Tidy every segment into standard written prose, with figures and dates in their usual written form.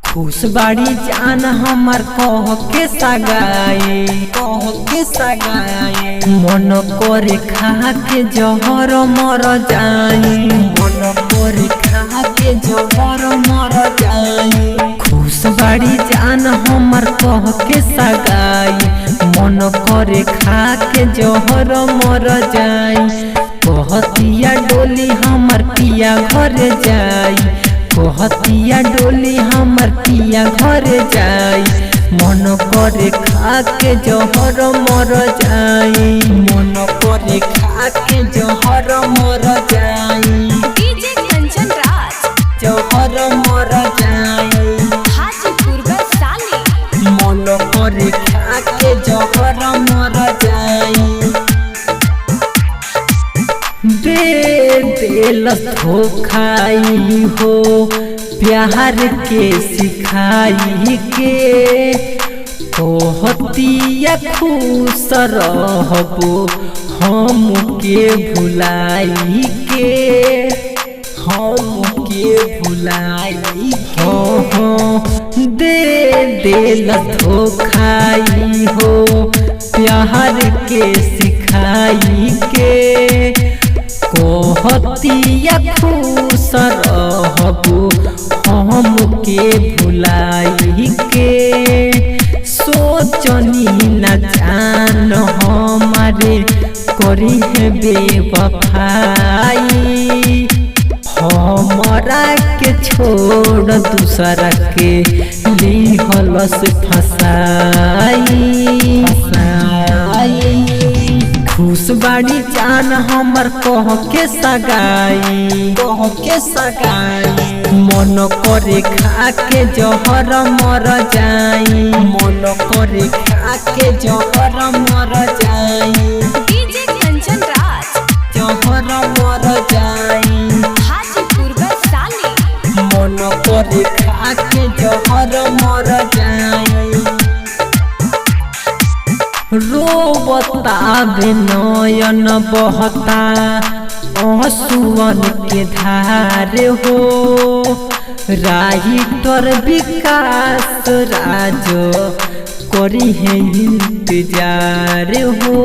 खुश बाड़ी जान हमर कह के सगाए मन करे खा के जहर मर जाए मन करे खा के जहर मर जाए। खुश बाड़ी जान हमर कह के सगाए मन करे खा के जहर मर जाए। कहतिया डोली हमर पिया घर जाई कहतिया डोली हमर पिया घर जाई मन करे खा के जहर मर जाई मन करे खा के जहर मर जाई। डीजे कंचन राज जहर मर जाई हाजीपुर वैशाली मन करे खा के जहर मर जाई। दिल धोखाई हो प्यार के सिखाई के कहतिया खुश रहबो हम के भुलाई के दिल धोखाई हो प्यार के सिखाई के कहतिया खुश रहबो हम के भुलाई के सोचनी न जान हमारे करी है बेवफाई हमरा के छोड़ दूसरा के लिहलस फसाई। खुश बाड़ी जान हमर कह के सगाई मन करे खा के जहर मर जाई मन करे खा के जहर मर जाई। डीजे कंचन राज जहर मर जाई हाजीपुर वैशाली मन करे खा के जहर मर जाई। रोबता नयन बहता आंसुअन के धार हो राइटर विकास राज करी है इंतजार हो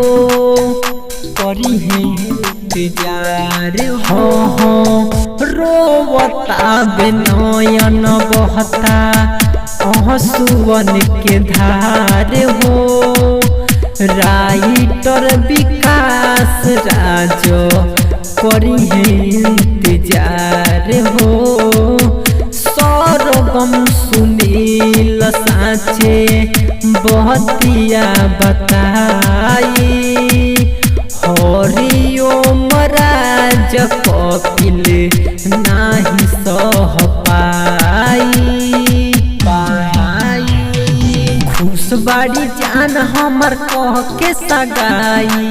रोबता नयन बहता आंसुअन के धार हो राइटर विकास राज करी है इंतजार हो। सरगम सुनील साचे बहतिया बताई हरिओम राज कपिल नाही सह पाई। खुश बाड़ी जान हमर कह के सगाई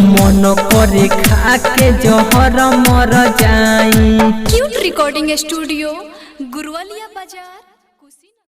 मन करे खा के जहर मर जाई। क्यूट रिकॉर्डिंग स्टूडियो गुरुवालिया बाजार।